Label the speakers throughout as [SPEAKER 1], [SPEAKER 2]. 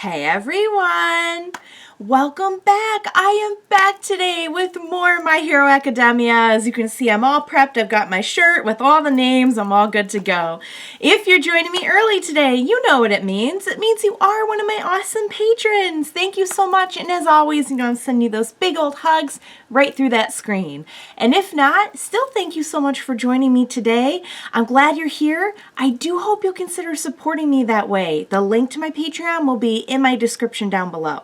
[SPEAKER 1] Hey everyone! Welcome back! I am back today with more My Hero Academia. As you can see, I'm all prepped. I've got my shirt with all the names. I'm all good to go. If you're joining me early today, you know what it means. It means you are one of my awesome patrons. Thank you so much. And as always, I'm sending you those big old hugs right through that screen. And if not, still thank you so much for joining me today. I'm glad you're here. I do hope you'll consider supporting me that way. The link to my Patreon will be in my description down below.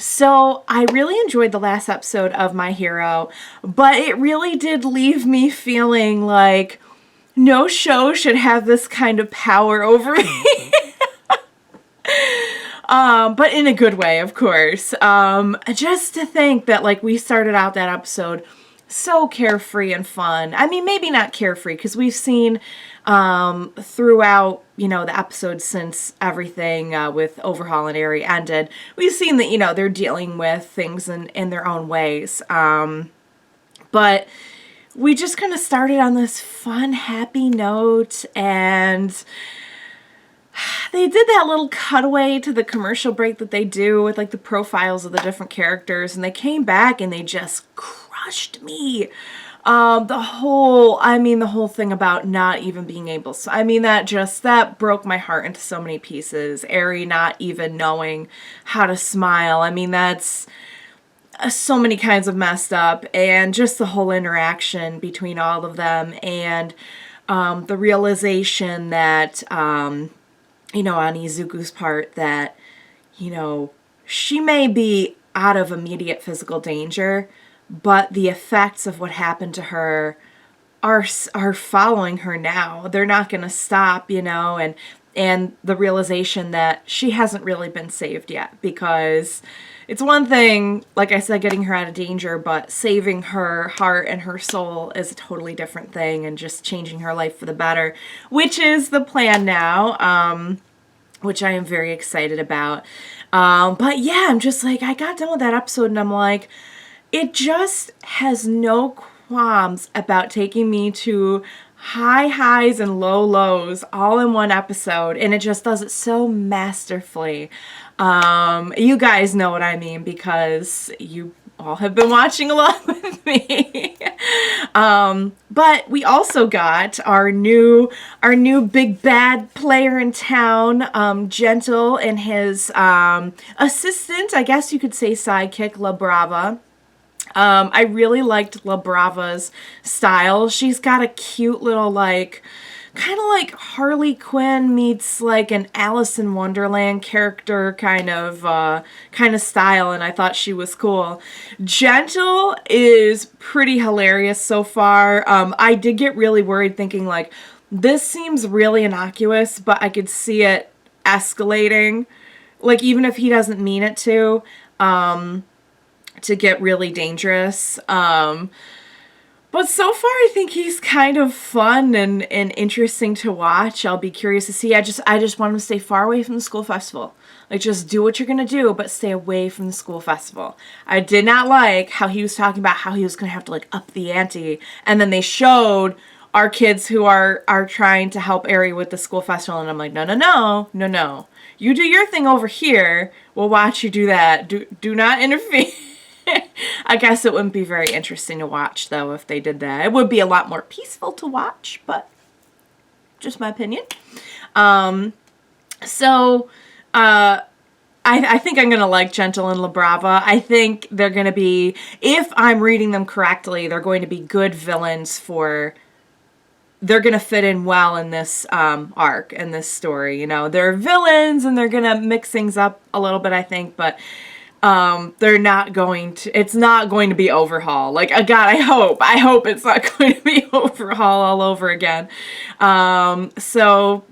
[SPEAKER 1] So I really enjoyed the last episode of My Hero, but it really did leave me feeling like no show should have this kind of power over me. But in a good way, of course. Just to think that like we started out that episode so carefree and fun. I mean, maybe not carefree because we've seen throughout, the episodes since everything with Overhaul and Eri ended, we've seen that, they're dealing with things in their own ways. But we just kind of started on this fun, happy note, and they did that little cutaway to the commercial break that they do with like the profiles of the different characters, and they came back and they just crushed me. The whole thing about not even being able to, that broke my heart into so many pieces. Eri not even knowing how to smile. That's so many kinds of messed up, and just the whole interaction between all of them, and the realization that, on Izuku's part that, she may be out of immediate physical danger, but the effects of what happened to her are following her now. They're not going to stop, and the realization that she hasn't really been saved yet, because it's one thing, like I said, getting her out of danger, but saving her heart and her soul is a totally different thing, and just changing her life for the better, which is the plan now, which I am very excited about. But yeah, I'm just like, I got done with that episode and I'm like, it just has no qualms about taking me to high highs and low lows all in one episode, and it just does it so masterfully. You guys know what I mean because you all have been watching along with me. But we also got our new big bad player in town, Gentle, and his assistant, I guess you could say sidekick, La Brava. I really liked La Brava's style. She's got a cute little, kind of like Harley Quinn meets like an Alice in Wonderland character kind of style, and I thought she was cool. Gentle is pretty hilarious so far. I did get really worried thinking like, this seems really innocuous, but I could see it escalating. Like, even if he doesn't mean it to get really dangerous. But so far I think he's kind of fun and interesting to watch. I'll be curious to see. I just want him to stay far away from the school festival. Like, just do what you're going to do, but stay away from the school festival. I did not like how he was talking about how he was going to have to, up the ante. And then they showed our kids who are trying to help Eri with the school festival. And I'm like, no. You do your thing over here. We'll watch you do that. Do not interfere. I guess it wouldn't be very interesting to watch, though, if they did that. It would be a lot more peaceful to watch, but just my opinion. I think I'm going to like Gentle and La Brava. I think they're going to be, if I'm reading them correctly, they're going to be good villains they're going to fit in well in this arc, in this story. They're villains, and they're going to mix things up a little bit, I think, but it's not going to be Overhaul. God, I hope it's not going to be Overhaul all over again. So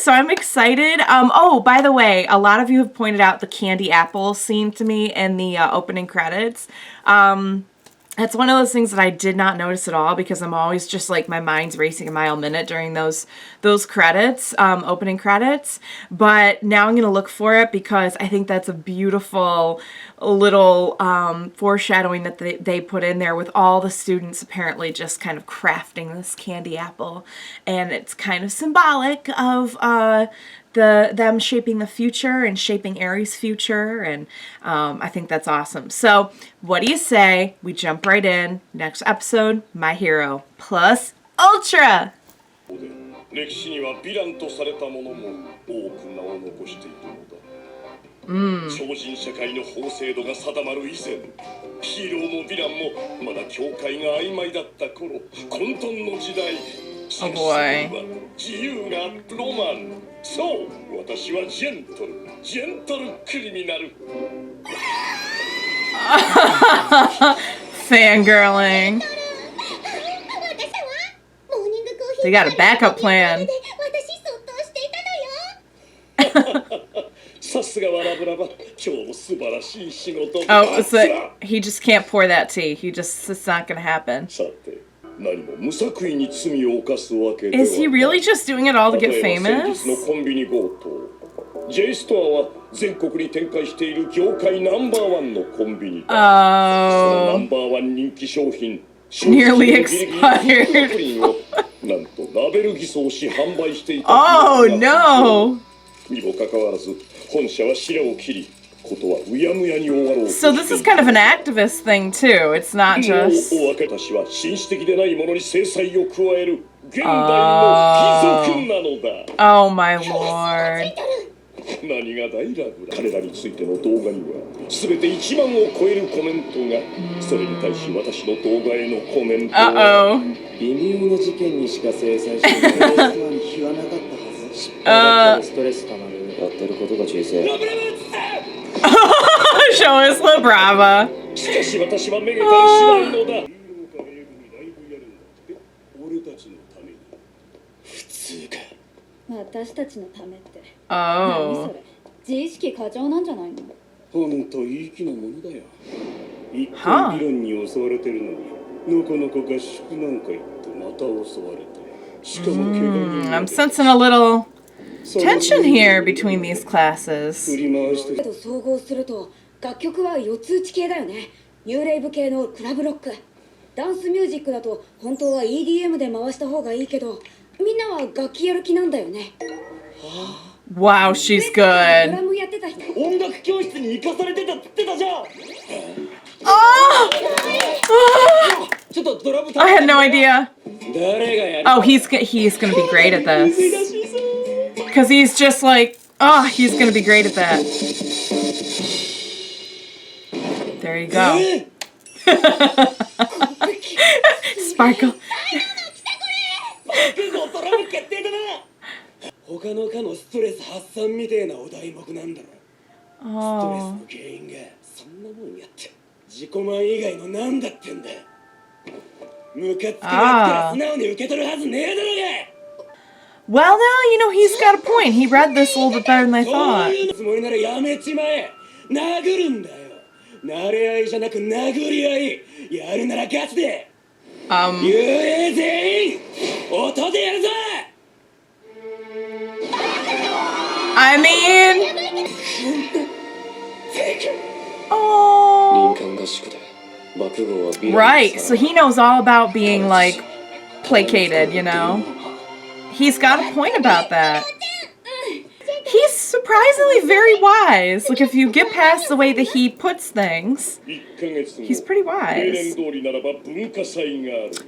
[SPEAKER 1] I'm excited. Oh, by the way, a lot of you have pointed out the candy apple scene to me in the opening credits. It's one of those things that I did not notice at all, because I'm always just like, my mind's racing a mile a minute during those credits, opening credits. But now I'm going to look for it, because I think that's a beautiful little foreshadowing that they put in there, with all the students apparently just kind of crafting this candy apple. And it's kind of symbolic of them shaping the future and shaping Aries' future, and I think that's awesome. So what do you say we jump right in? Next episode, My Hero plus Ultra.
[SPEAKER 2] 歴史にはヴィランとされたものも多く名を残しているのだ。超人社会の法制度が定まる以前、ヒーローもヴィランもまだ境界が曖昧だった頃、混沌の時代。
[SPEAKER 1] Oh boy.
[SPEAKER 2] 自由がロマン。そう、私はジェントルクリミナル。
[SPEAKER 1] Fangirling. They got a backup plan.
[SPEAKER 2] さすがはラブラバ、今日も素晴らしい仕事。
[SPEAKER 1] Oh, so he just can't pour that tea. It's not gonna happen.
[SPEAKER 2] さて、何も無作為に罪を犯すわけでは。
[SPEAKER 1] Is he really just doing it all to get
[SPEAKER 2] 例えば
[SPEAKER 1] famous?
[SPEAKER 2] 先日のコンビニ強盗。J ストアは全国に展開している業界ナンバーワンのコンビニだ。そのナンバーワン人気商品。
[SPEAKER 1] Nearly expired.
[SPEAKER 2] なんとラベル偽装し販売していた。
[SPEAKER 1] Oh no!
[SPEAKER 2] にもかかわらず本社は白を切り、ことはうやむやに終わろう。
[SPEAKER 1] So this is kind of an activist thing too. It's not just.
[SPEAKER 2] 私は紳士的でないものに制裁を加える現代の貴族なのだ。
[SPEAKER 1] Oh my lord.
[SPEAKER 2] 何が大ラブラ。彼らについての動画には全て1万を超えるコメントが。それに対し私の動画へのコメントは
[SPEAKER 3] 微妙な事件にしか制裁しないレストランに日はなかったはず。失敗だったらストレスたまる。やってることが小さい。
[SPEAKER 1] Show us La Brava.
[SPEAKER 2] しかし私はめげたりしないのだ。俺たちのために。普通か。
[SPEAKER 4] 私たちのためって。
[SPEAKER 1] Oh.
[SPEAKER 4] 何それ。自意識過剰なんじゃないの？
[SPEAKER 2] ほんといい気のものだよ。一見議論に襲われてるのに、のこのこ合宿なんか行ってまた襲われて。しかも怪我人。
[SPEAKER 1] I'm sensing a little tension here between these classes.
[SPEAKER 2] 振り回して。
[SPEAKER 4] 総合すると楽曲は四つ打ち系だよね。ニューレイブ系のクラブロック。ダンスミュージックだと本当は EDM で回した方がいいけど、みんなは楽器やる気なんだよね。
[SPEAKER 1] Wow, she's
[SPEAKER 4] ドラ
[SPEAKER 1] good.
[SPEAKER 4] ムやってた人。
[SPEAKER 3] 音楽教室に行かされてたって言ってたじゃん。ちょっとドラム。
[SPEAKER 1] I had no idea.
[SPEAKER 3] 誰がやる？
[SPEAKER 1] Oh, he's gonna be great at this. Because he's just like, oh, he's gonna be great at that. There you go. Sparkle.
[SPEAKER 3] ドラム決定だな。他の科のストレス発散みてえなお題目なんだろ。ストレス
[SPEAKER 1] Oh.
[SPEAKER 3] の原因がそんなもんやって。自己満以外のなんだってんだ。ムカつくやつから素直に受け取るはずねえだろが。
[SPEAKER 1] Well, now, he's got a point. He read this a little bit better than I
[SPEAKER 3] そう
[SPEAKER 1] thought.
[SPEAKER 3] いうつもりならやめちまえ。殴るんだよ。慣れ合いじゃなく殴り合い。やるならガチで。遊泳全員音でやるぞ。
[SPEAKER 1] I mean, oh,
[SPEAKER 3] 林間合宿で爆豪はビラ
[SPEAKER 1] right. So he knows all about being like placated, He's got a point about that. He's surprisingly very wise. Like if you get past the way that he puts things, he's pretty
[SPEAKER 2] 例
[SPEAKER 1] wise.
[SPEAKER 2] 年通りならば文化祭があるんだ。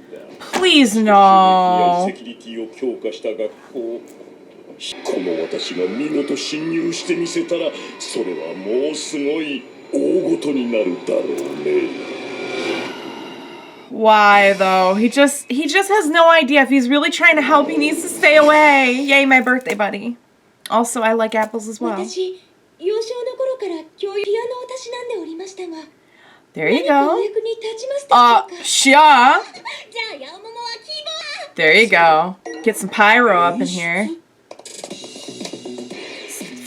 [SPEAKER 1] Please no.
[SPEAKER 2] セキュリティを強化した学校。この私が見事侵入してみせたら、それはもうすごい大事になるだろうね。
[SPEAKER 1] Why though? He just has no idea. If he's really trying to help, he needs to stay away. Yay, my birthday buddy. Also, I like apples as well.
[SPEAKER 4] 私、幼少の頃からピアノをたしなんでおりましたが。
[SPEAKER 1] There you
[SPEAKER 4] 何か
[SPEAKER 1] go.
[SPEAKER 4] お役に立ちましたでしょう
[SPEAKER 1] Sha.
[SPEAKER 4] か。じゃあ、ヤオモモはキーボー。
[SPEAKER 1] There you go. Get some pyro up in here.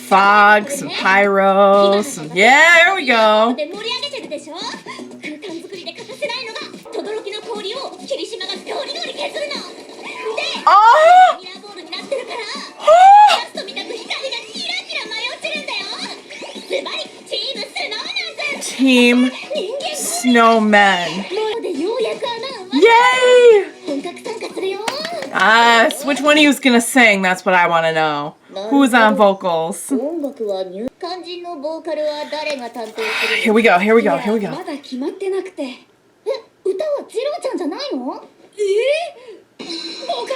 [SPEAKER 1] Fog, some pyro, some... Yeah, there we go.
[SPEAKER 4] で盛り上げてるでしょ。空間作りで欠かせないのが轟の氷を霧島がゴリゴリ削るの。で、
[SPEAKER 1] Oh!
[SPEAKER 4] ミラーボールになってるから、ラストみたく光がキラキラ舞い落ちるんだよ。ズバリチームスノーマンズ。
[SPEAKER 1] Team
[SPEAKER 4] 人間
[SPEAKER 1] Snowmen.
[SPEAKER 4] もうでようやく穴を
[SPEAKER 1] Yay!
[SPEAKER 4] 本格参加するよ。
[SPEAKER 1] Which one he was gonna sing? That's what I want to know. Who's on vocals?
[SPEAKER 5] 音楽は肝心のボーカルは誰が担当する
[SPEAKER 1] Here we go, here we go,
[SPEAKER 4] い
[SPEAKER 1] here we
[SPEAKER 4] や
[SPEAKER 1] go.
[SPEAKER 4] まだ決まってなくて。
[SPEAKER 5] 歌はジローちゃんじゃないの？
[SPEAKER 4] ボーカ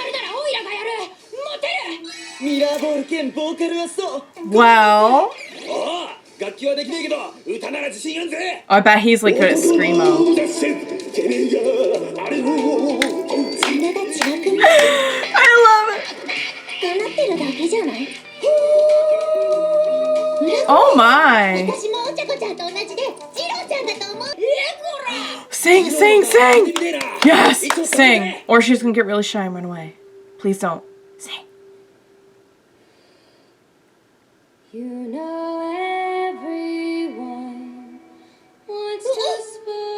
[SPEAKER 4] ルならオイラがやる。モテる。
[SPEAKER 3] ミラーボール兼ボーカルはそう。
[SPEAKER 1] Well,
[SPEAKER 3] おう、楽器はできねえけど歌なら自信あんぜ。
[SPEAKER 1] I bet he's like good at screamo.
[SPEAKER 3] てめえがあれを。
[SPEAKER 5] 鼻が違くない？
[SPEAKER 1] I love it.
[SPEAKER 5] かなってるだけじゃない？
[SPEAKER 1] Oh my.
[SPEAKER 5] 私もおちゃこちゃんと同じでジローちゃんだと思う。
[SPEAKER 1] Sing, sing, sing. Yes, sing. Or she's gonna get really shy and run away. Please don't. Sing.
[SPEAKER 4] You know everyone wants to sparkle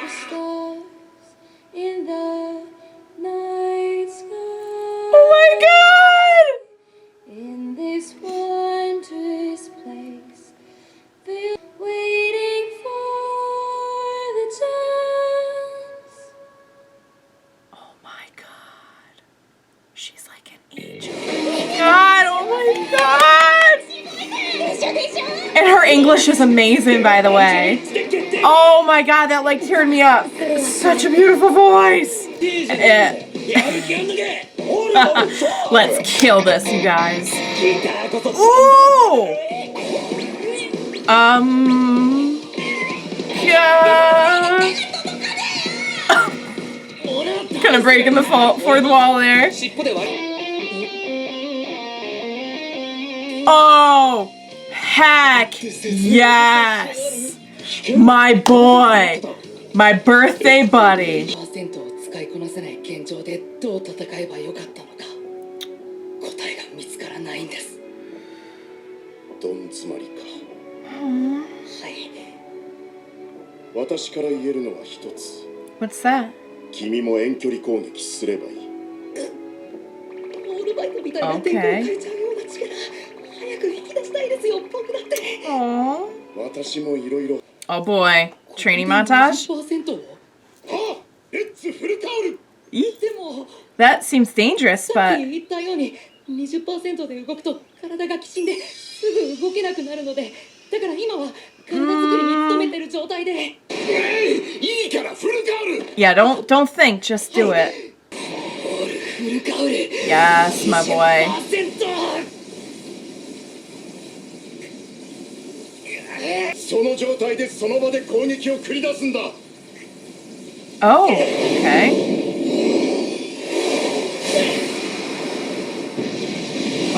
[SPEAKER 4] stars in the night sky.
[SPEAKER 1] Oh my god.
[SPEAKER 4] In this wondrous place, waiting for the chance.
[SPEAKER 1] Oh my god. She's like an angel. God, oh my god. And her English is amazing, by the way. Oh my god, that like teared me up. Such a beautiful voice. And let's kill this, you guys. Ooh! Yeah. Kind of breaking the fourth wall there.
[SPEAKER 3] 尻尾で割る。
[SPEAKER 1] Oh, heck yes. My boy. My birthday buddy.
[SPEAKER 3] %を使いこなせない現状でどう戦えばよかったのか答えが見つからないんです。
[SPEAKER 2] どん詰まりか。
[SPEAKER 3] はい。
[SPEAKER 2] 私から言えるのは一つ。
[SPEAKER 1] What's that?
[SPEAKER 2] 君も遠距離攻撃すればいい。
[SPEAKER 3] オールバイトみたいな天候を変えちゃうような力、早く引き出したいですよ、僕だって。
[SPEAKER 1] Aww.
[SPEAKER 2] 私もいろいろ。
[SPEAKER 1] Oh boy. Training montage?
[SPEAKER 3] 20% を。
[SPEAKER 2] はあ、レッツフルタオル。
[SPEAKER 3] でも、
[SPEAKER 1] That seems dangerous,
[SPEAKER 3] さっ
[SPEAKER 1] but
[SPEAKER 3] き言ったように 20% で動くと体がきしんですぐ動けなくなるので、だから今は体作りに努めてる状態で。
[SPEAKER 2] いいからフルタオル。
[SPEAKER 1] yeah, don't think, just do it.
[SPEAKER 3] フルカウル。
[SPEAKER 1] Yes, my boy.
[SPEAKER 2] その状態でその場で攻撃を繰り出すんだ。
[SPEAKER 1] Oh, okay.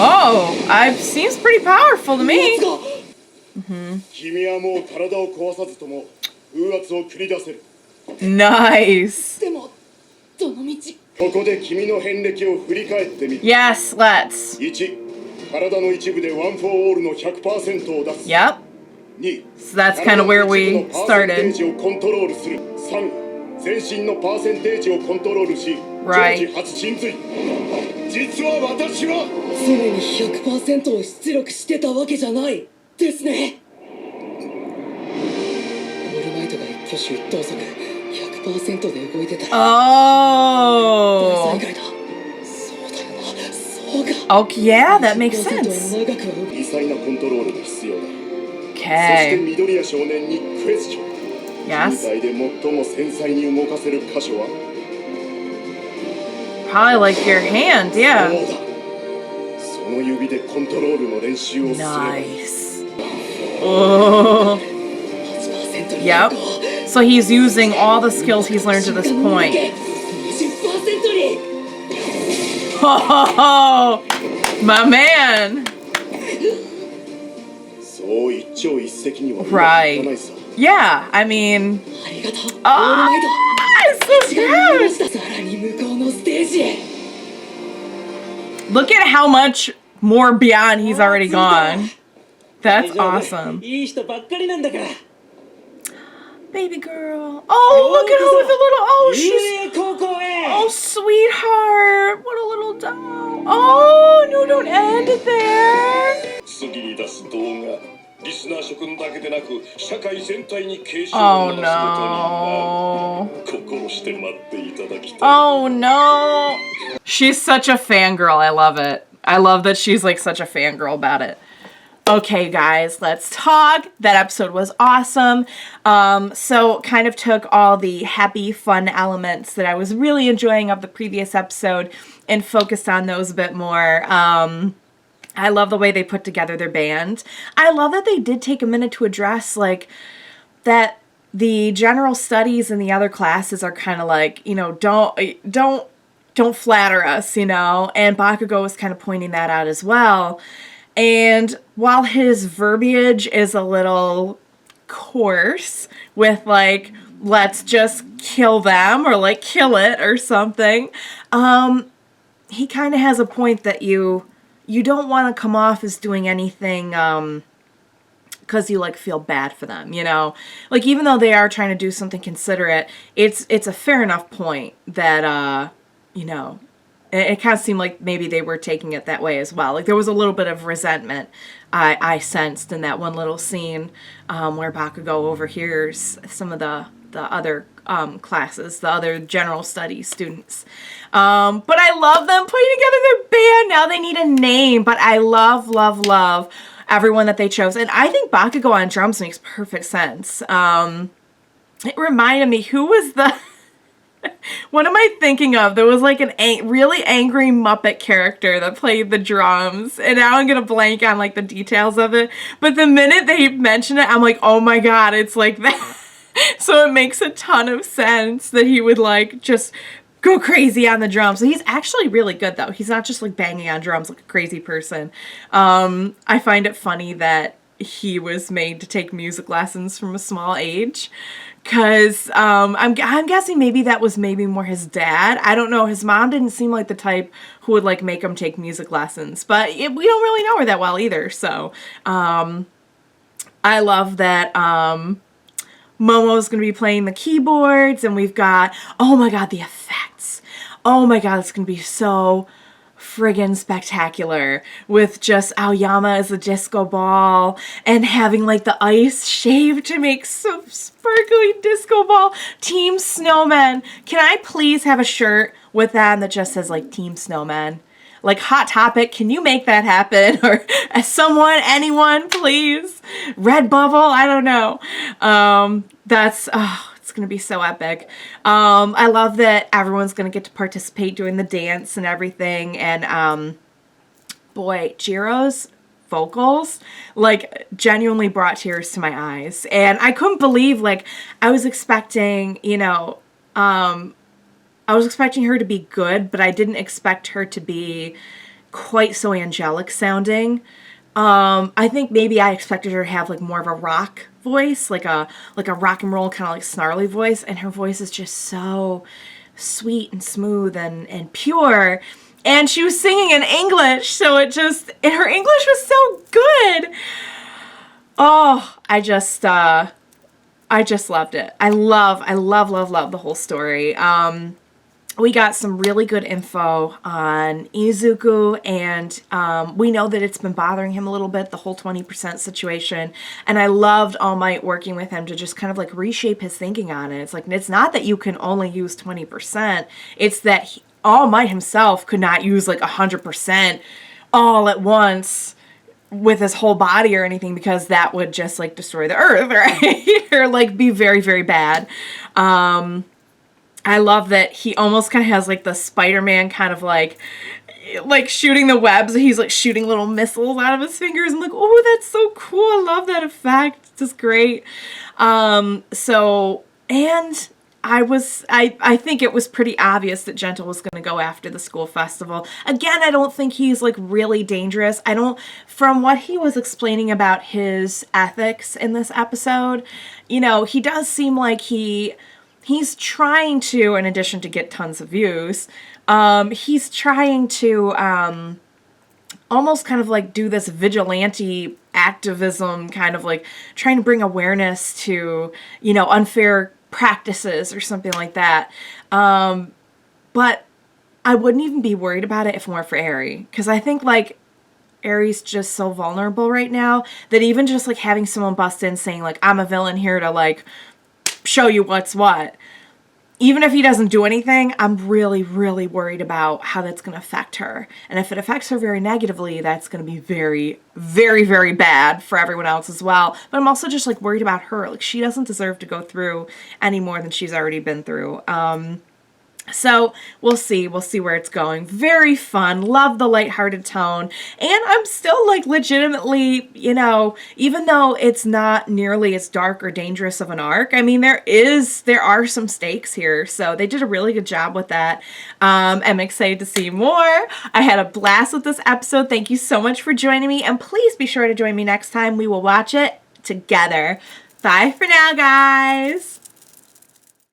[SPEAKER 1] Oh, seems pretty powerful to me.
[SPEAKER 2] 君はもう体を壊さずとも風圧を繰り出せる。
[SPEAKER 1] Nice.
[SPEAKER 3] でも、どの道。
[SPEAKER 2] ここで君の遍歴を振り返ってみる。
[SPEAKER 1] Yes, let's.
[SPEAKER 2] 1、体の一部でワン・フォー・オールの 100% を出す。
[SPEAKER 1] Yep.
[SPEAKER 2] 2、
[SPEAKER 1] So that's kind of where we
[SPEAKER 2] 体の一部のパーセンテー
[SPEAKER 1] started.
[SPEAKER 2] ジをコントロールする。3、全身のパーセンテージをコントロールし、
[SPEAKER 1] Right.
[SPEAKER 2] 常時発鎮髄。実は私は
[SPEAKER 3] 常に 100% を出力してたわけじゃないですね。オールマイトが一挙手一投足 100% で動いてた。
[SPEAKER 1] Oh.
[SPEAKER 3] 大災害だ。そうだよな。そうか。
[SPEAKER 1] Okay, yeah, that makes
[SPEAKER 3] 100% を
[SPEAKER 1] sense.
[SPEAKER 3] 長くは
[SPEAKER 2] 微細なコントロールが必要だ。そして
[SPEAKER 1] Okay.
[SPEAKER 2] 緑谷少年にクエスチョン。
[SPEAKER 1] Yes.
[SPEAKER 2] 人体で最も繊細に動かせる箇所は
[SPEAKER 1] Probably like your hand,
[SPEAKER 2] そう
[SPEAKER 1] yeah.
[SPEAKER 2] だ。その指でコントロールの練習をすればいい。
[SPEAKER 1] Nice. Oh.
[SPEAKER 3] 8% に
[SPEAKER 1] Yep. So he's using all the skills he's learned to this point.
[SPEAKER 3] 20% に。
[SPEAKER 1] Oh, my man.
[SPEAKER 2] そう一朝一夕には
[SPEAKER 1] Right.
[SPEAKER 2] いかないさ。
[SPEAKER 1] Yeah, I mean,
[SPEAKER 3] ありがとう。オール
[SPEAKER 1] oh,
[SPEAKER 3] マイト。
[SPEAKER 1] it's so
[SPEAKER 3] 違いま
[SPEAKER 1] good.
[SPEAKER 3] した。さらに向こうのステージへ。
[SPEAKER 1] Look at how much more beyond he's already gone. That's
[SPEAKER 3] 大丈夫
[SPEAKER 1] awesome.
[SPEAKER 3] いい人ばっかりなんだから。
[SPEAKER 1] Baby girl. Oh, look at her with a little, oh, she's,
[SPEAKER 3] 高校へ。
[SPEAKER 1] oh, sweetheart. What a little doll. Oh, no, don't end it there.
[SPEAKER 2] 次に出す動画、リスナー諸君だけでなく社会全体に警鐘
[SPEAKER 1] Oh
[SPEAKER 2] を鳴らすことになる。
[SPEAKER 1] no.
[SPEAKER 2] 心して待っていただきたい。
[SPEAKER 1] Oh no. She's such a fangirl. I love it. I love that she's like such a fangirl about it. Okay, guys, let's talk. That episode was awesome. So kind of took all the happy, fun elements that I was really enjoying of the previous episode and focused on those a bit more. I love the way they put together their band. I love that they did take a minute to address, like, that the general studies in the other classes are kind of like, you know, don't flatter us, you know, and Bakugo was kind of pointing that out as well. And while his verbiage is a little coarse with like, let's just kill them or like kill it or something, he kind of has a point that you don't want to come off as doing anything because you like feel bad for them, you know, like even though they are trying to do something considerate, it's a fair enough point that you know, it kind of seemed like maybe they were taking it that way as well. Like there was a little bit of resentment I sensed in that one little scene where Bakugo overhears some of the other classes, the other general studies students. But I love them putting together their band. Now they need a name, but I love everyone that they chose. And I think Bakugo on drums makes perfect sense. It reminded me, who was the... What am I thinking of? There was like an really angry Muppet character that played the drums, and now I'm gonna blank on like the details of it. But the minute they mention it, I'm like, oh my god, it's like that. So it makes a ton of sense that he would like just go crazy on the drums. So he's actually really good though. He's not just like banging on drums like a crazy person. I find it funny that he was made to take music lessons from a small age. Because I'm guessing maybe that was maybe more his dad. I don't know. His mom didn't seem like the type who would like make him take music lessons. But we don't really know her that well either. So I love that Momo's going to be playing the keyboards. And we've got, oh my god, the effects. Oh my god, it's going to be so friggin' spectacular with just Aoyama as a disco ball and having like the ice shaved to make some sparkly disco ball. Team Snowman. Can I please have a shirt with that that just says like Team Snowman? Like Hot Topic, can you make that happen? Or someone, anyone, please? Redbubble, I don't know. It's going to be so epic. I love that everyone's going to get to participate doing the dance and everything. And boy, Jiro's vocals like genuinely brought tears to my eyes. And I couldn't believe, like, I was expecting, you know, I was expecting her to be good, but I didn't expect her to be quite so angelic sounding. I think maybe I expected her to have like more of a rock voice, like a rock and roll kind of like snarly voice, and her voice is just so sweet and smooth and pure. And she was singing in English, so her English was so good. Oh, I just loved it. I love the whole story. We got some really good info on Izuku, and we know that it's been bothering him a little bit, the whole 20% situation. And I loved All Might working with him to just kind of like reshape his thinking on it. It's like, it's not that you can only use 20%. It's that All Might himself could not use like 100% all at once with his whole body or anything, because that would just like destroy the earth, right? Or like be very, very bad. I love that he almost kind of has like the Spider-Man kind of like shooting the webs. He's like shooting little missiles out of his fingers. I'm like, oh, that's so cool. I love that effect. It's just great. I think it was pretty obvious that Gentle was going to go after the school festival. Again, I don't think he's like really dangerous. From what he was explaining about his ethics in this episode, you know, he does seem like he's trying to, in addition to get tons of views, he's trying to almost kind of like do this vigilante activism, kind of like trying to bring awareness to, you know, unfair practices or something like that. But I wouldn't even be worried about it if it weren't for Eri, because I think like Aries just so vulnerable right now that even just like having someone bust in saying like, I'm a villain here to like show you what's what, even if he doesn't do anything, I'm really, really worried about how that's going to affect her. And if it affects her very negatively, that's going to be very, very, very bad for everyone else as well. But I'm also just like worried about her. Like, she doesn't deserve to go through any more than she's already been through. So we'll see where it's going. Very fun. Love the lighthearted tone. And I'm still like legitimately, you know, even though it's not nearly as dark or dangerous of an arc, I mean, there are some stakes here. So they did a really good job with that. I'm excited to see more. I had a blast with this episode. Thank you so much for joining me. And please be sure to join me next time. We will watch it together. Bye for now, guys.